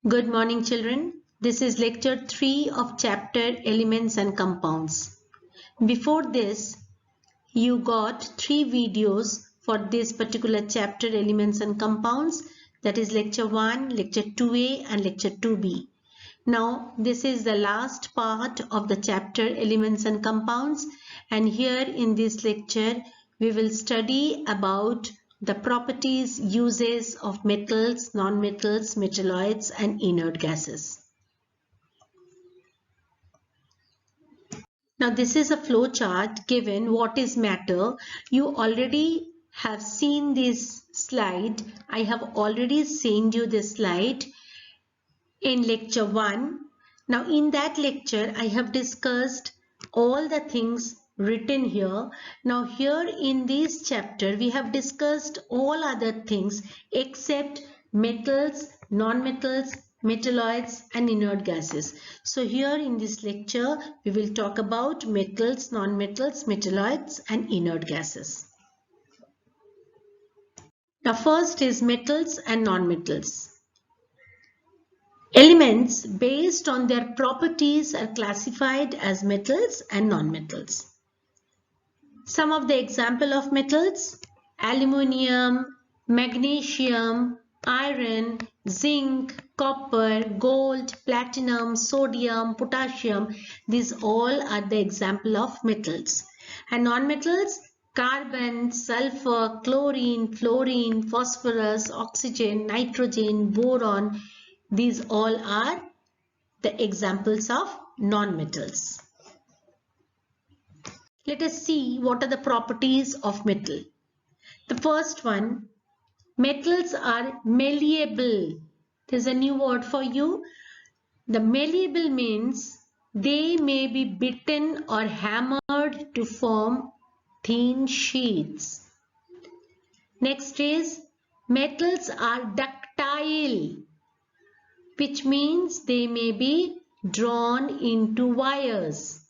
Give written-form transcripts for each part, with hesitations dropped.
Good morning, children. This is lecture 3 of chapter Elements and Compounds. Before this, you got 3 videos for this particular chapter Elements and Compounds. That is lecture 1, lecture 2a and lecture 2b. Now, this is the last part of the chapter Elements and Compounds, and here in this lecture, we will study about the properties, uses of metals, nonmetals, metalloids and inert gases. Now this is a flow chart given what is matter. You already have seen this slide. I have already sent you this slide in lecture 1. Now in that lecture I have discussed all the things written here. Now here in this chapter we have discussed all other things except metals, nonmetals, metalloids and inert gases. So here in this lecture we will talk about metals, nonmetals, metalloids and inert gases. Now first is metals and nonmetals. Elements based on their properties are classified as metals and nonmetals. Some of the example of metals: aluminium, magnesium, iron, zinc, copper, gold, platinum, sodium, potassium. These all are the example of metals. And nonmetals: carbon, sulfur, chlorine, fluorine, phosphorus, oxygen, nitrogen, boron. These all are the examples of nonmetals. Let us see what are the properties of metal. The first one, metals are malleable. There's a new word for you. The malleable means they may be bitten or hammered to form thin sheets. Next is metals are ductile, which means they may be drawn into wires.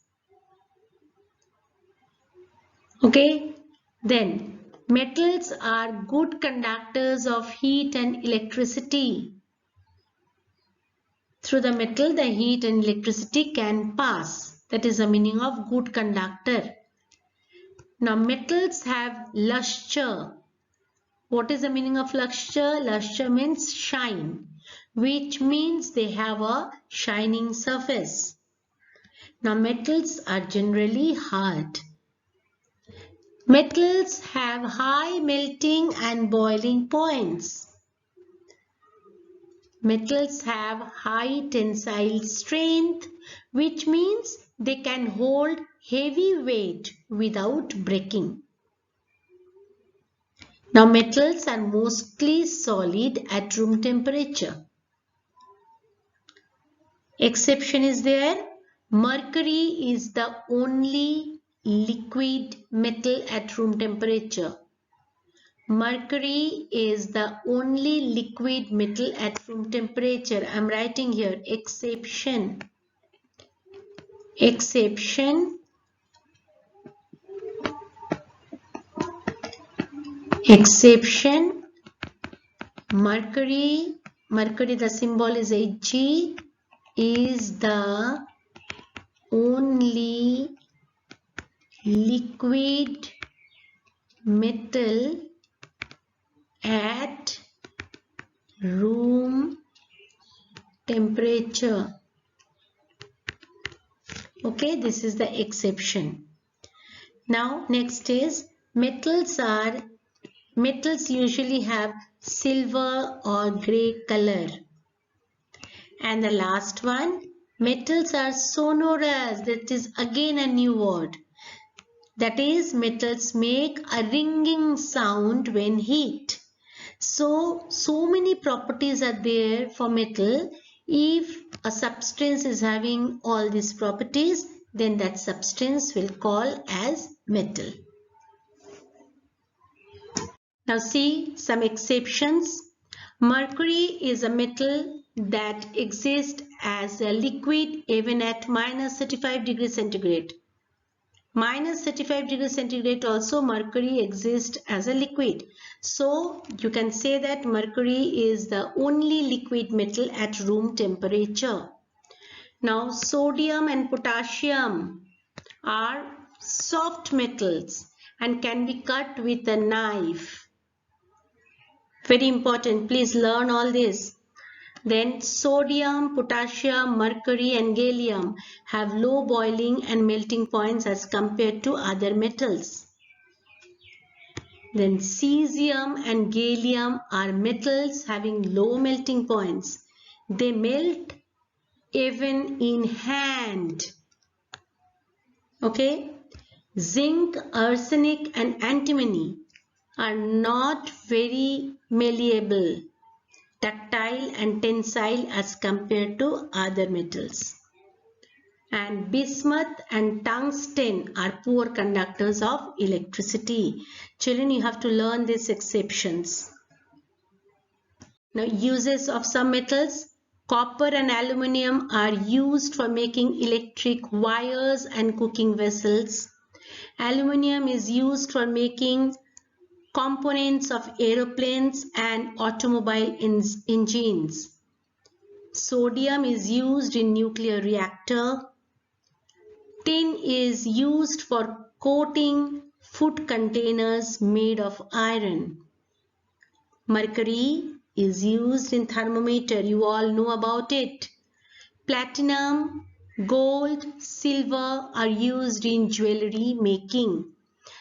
Okay, then metals are good conductors of heat and electricity. Through the metal, the heat and electricity can pass. That is the meaning of good conductor. Now, metals have luster. What is the meaning of luster? Luster means shine, which means they have a shining surface. Now, metals are generally hard. Metals have high melting and boiling points. Metals have high tensile strength, which means they can hold heavy weight without breaking. Now, metals are mostly solid at room temperature. Exception is there. Mercury is the only liquid metal at room temperature. Mercury is the only liquid metal at room temperature. I am writing here exception. Exception. Exception. Mercury. Mercury, the symbol is Hg, is the only liquid metal at room temperature. Okay, this is the exception. Now, next is metals usually have silver or grey color. And the last one, metals are sonorous. That is again a new word. That is, metals make a ringing sound when heat. So many properties are there for metal. If a substance is having all these properties, then that substance will call as metal. Now see some exceptions. Mercury is a metal that exists as a liquid even at -35 degrees centigrade. minus 35 degrees centigrade also mercury exists as a liquid. So you can say that mercury is the only liquid metal at room temperature. Now sodium and potassium are soft metals and can be cut with a knife. Very important, please learn all this. Then sodium, potassium, mercury and gallium have low boiling and melting points as compared to other metals. Then cesium and gallium are metals having low melting points. They melt even in hand. Okay. Zinc, arsenic and antimony are not very malleable, ductile and tensile as compared to other metals. And bismuth and tungsten are poor conductors of electricity. Children, you have to learn these exceptions. Now, uses of some metals. Copper and aluminium are used for making electric wires and cooking vessels. Aluminium is used for making components of aeroplanes and automobile engines. Sodium is used in nuclear reactor. Tin is used for coating food containers made of iron. Mercury is used in thermometer. You all know about it. Platinum, gold, silver are used in jewelry making.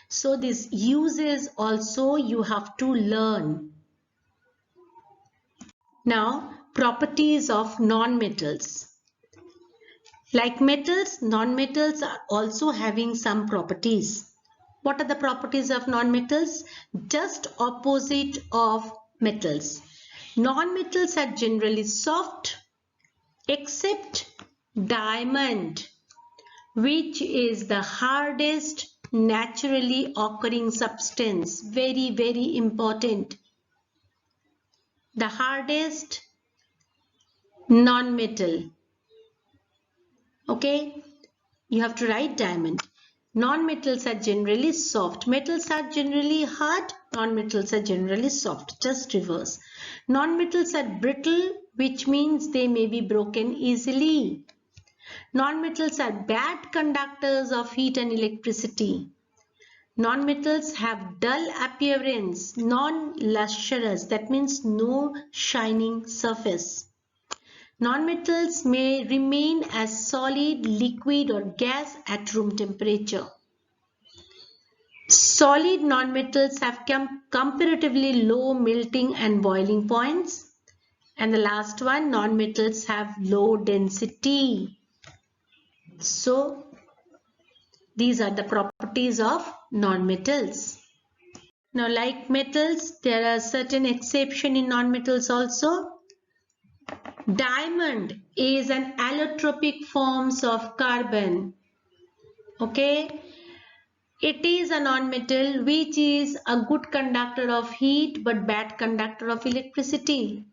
So these uses also you have to learn. Now, properties of non-metals. Like metals, non-metals are also having some properties. What are the properties of non-metals? Just opposite of metals. Non-metals are generally soft except diamond, which is the hardest naturally occurring substance. Very, very important. The hardest non-metal. Okay, you have to write diamond. Non-metals are generally soft. Metals are generally hard. Non-metals are generally soft. Just reverse. Non-metals are brittle, which means they may be broken easily. Non-metals are bad conductors of heat and electricity. Non-metals have dull appearance, non-lustrous, that means no shining surface. Non-metals may remain as solid, liquid or gas at room temperature. Solid non-metals have comparatively low melting and boiling points. And the last one, non-metals have low density. So, these are the properties of non-metals. Now, like metals, there are certain exceptions in non-metals also. Diamond is an allotropic form of carbon. Okay. It is a non-metal which is a good conductor of heat but bad conductor of electricity.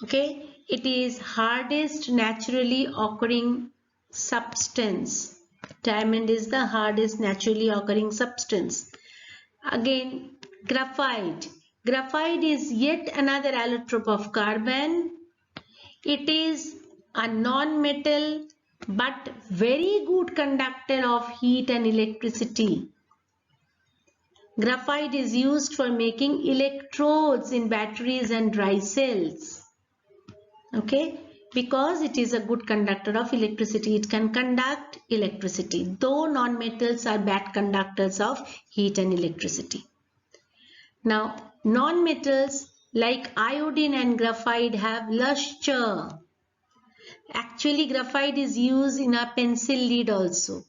Okay. It is hardest naturally occurring substance. Diamond is the hardest naturally occurring substance. Again, graphite. Graphite is yet another allotrope of carbon. It is a non-metal but very good conductor of heat and electricity. Graphite is used for making electrodes in batteries and dry cells. Okay, because it is a good conductor of electricity. It can conduct electricity, though non-metals are bad conductors of heat and electricity. Now, non-metals like iodine and graphite have luster. Actually, graphite is used in a pencil lead also.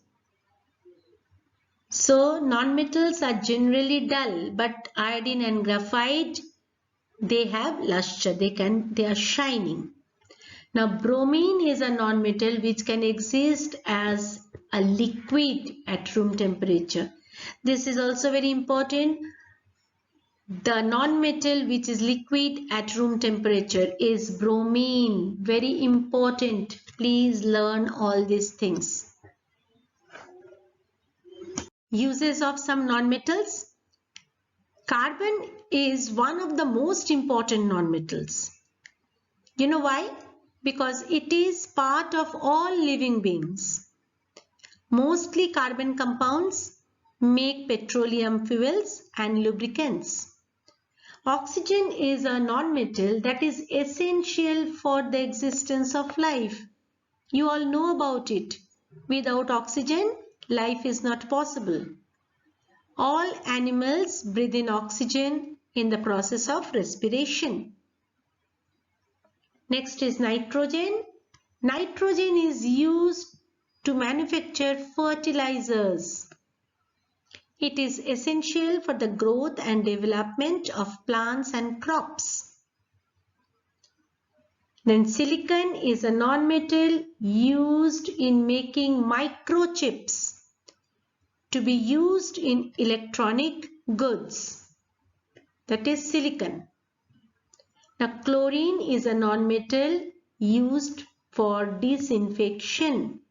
So, non-metals are generally dull, but iodine and graphite, they have luster. They are shining. Now, bromine is a non-metal which can exist as a liquid at room temperature. This is also very important. The non-metal which is liquid at room temperature is bromine. Very important. Please learn all these things. Uses of some nonmetals. Carbon is one of the most important nonmetals. You know why? Because it is part of all living beings. Mostly carbon compounds make petroleum fuels and lubricants. Oxygen is a nonmetal that is essential for the existence of life. You all know about it. Without oxygen, life is not possible. All animals breathe in oxygen in the process of respiration. Next is nitrogen. Nitrogen is used to manufacture fertilizers. It is essential for the growth and development of plants and crops. Then silicon is a nonmetal used in making microchips to be used in electronic goods. That is silicon. Now chlorine is a nonmetal used for disinfection.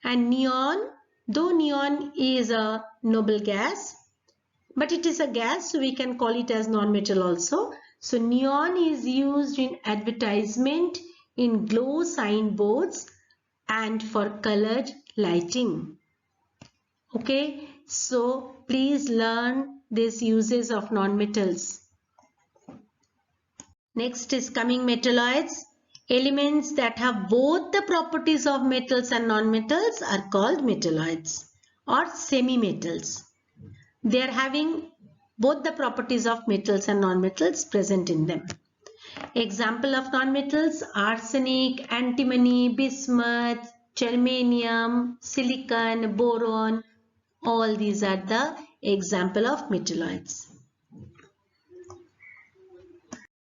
And neon, though neon is a noble gas, but it is a gas, so we can call it as nonmetal also. So neon is used in advertisement, in glow signboards and for colored lighting. Okay, so please learn these uses of nonmetals. Next is coming metalloids. Elements that have both the properties of metals and nonmetals are called metalloids or semi-metals. They are having both the properties of metals and nonmetals present in them. Example of nonmetals: arsenic, antimony, bismuth, germanium, silicon, boron. All these are the example of metalloids.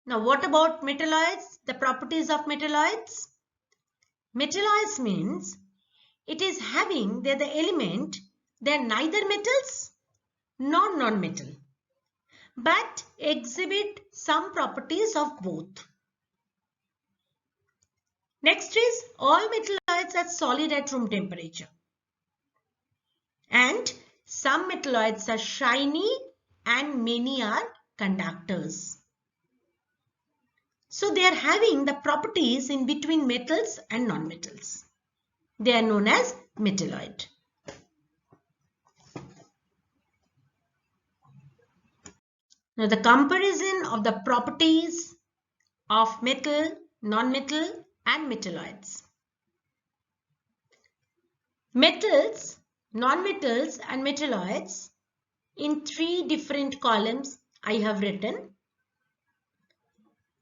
Now what about metalloids? The properties of metalloids. Metalloids means it is having the element, they are neither metals nor non-metal, but exhibit some properties of both. Next is all metalloids are solid at room temperature. And some metalloids are shiny and many are conductors. So they are having the properties in between metals and non-metals. They are known as metalloid. Now the comparison of the properties of metal, non-metal and metalloids. Metals, non-metals and metalloids in 3 different columns I have written.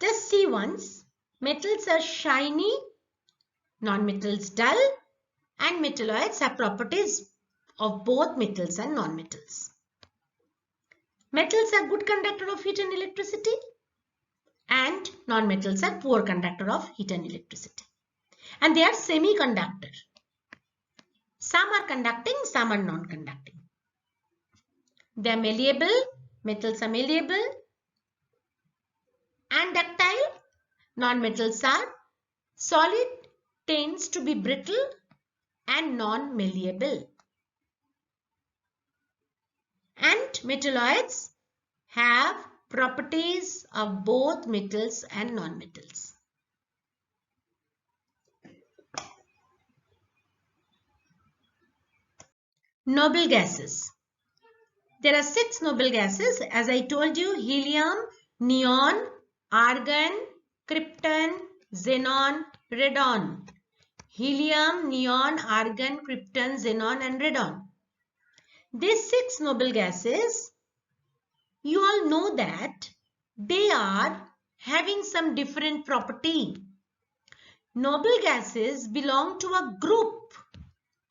Just see once. Metals are shiny, non-metals dull, and metalloids have properties of both metals and non-metals. Metals are good conductor of heat and electricity, and non-metals are poor conductor of heat and electricity. And they are semiconductor. Some are conducting, some are non-conducting. They are malleable, metals are malleable and ductile. Non-metals are solid, tends to be brittle and non-malleable. And metalloids have properties of both metals and non-metals. Noble gases. There are 6 noble gases. As I told you, helium, neon, argon, krypton, xenon, radon. Helium, neon, argon, krypton, xenon and radon. These 6 noble gases, you all know that they are having some different property. Noble gases belong to a group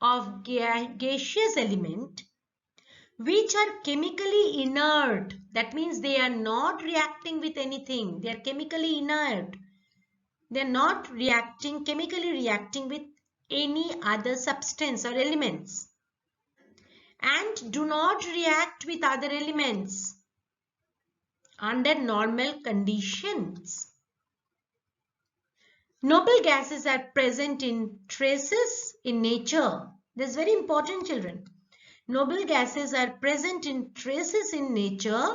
of gaseous element which are chemically inert. That means they are not reacting with anything. They are chemically inert. They are not chemically reacting with any other substance or elements, and do not react with other elements under normal conditions. Noble gases are present in traces in nature. This is very important, children. Noble gases are present in traces in nature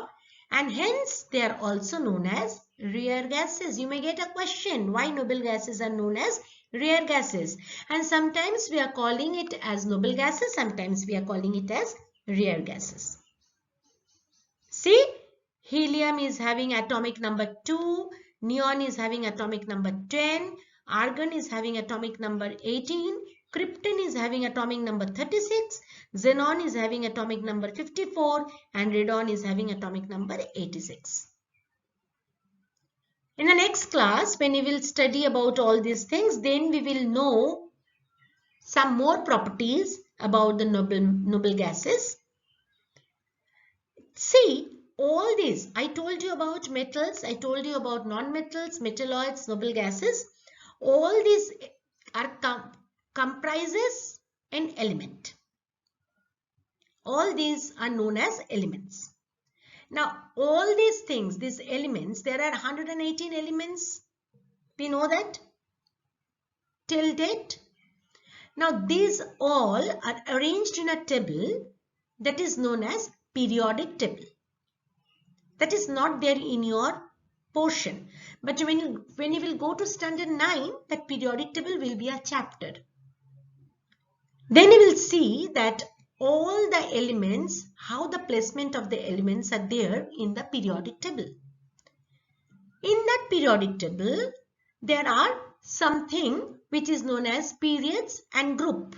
and hence they are also known as rare gases. You may get a question why noble gases are known as rare gases, and sometimes we are calling it as noble gases, sometimes we are calling it as rare gases. See, helium is having atomic number 2, neon is having atomic number 10, argon is having atomic number 18, krypton is having atomic number 36, xenon is having atomic number 54, and radon is having atomic number 86. In the next class, when we will study about all these things, then we will know some more properties about the noble gases. See, all these, I told you about metals, I told you about non-metals, metalloids, noble gases. All these are comprises an element. All these are known as elements. Now, all these things, these elements, there are 118 elements. We know that till date. Now, these all are arranged in a table that is known as periodic table. That is not there in your portion. But when you will go to standard 9, that periodic table will be a chapter. Then you will see that all the elements, how the placement of the elements are there in the periodic table. In that periodic table, there are something which is known as periods and group.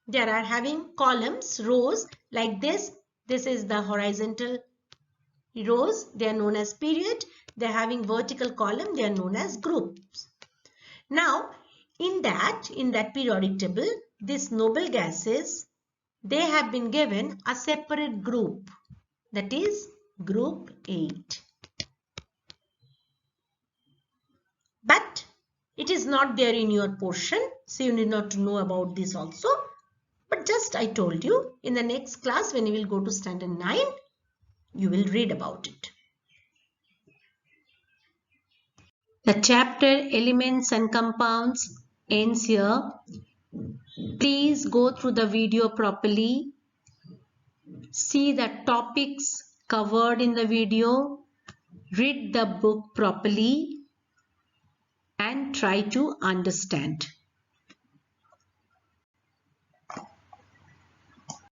There are having columns, rows like this. This is the horizontal rows, they are known as period. They are having vertical column, they are known as groups. Now, in that periodic table, these noble gases, they have been given a separate group, that is group 8. But it is not there in your portion, so you need not to know about this also. But just I told you, in the next class when you will go to standard 9, you will read about it. The chapter Elements and Compounds ends here. Please go through the video properly. See the topics covered in the video. Read the book properly and try to understand.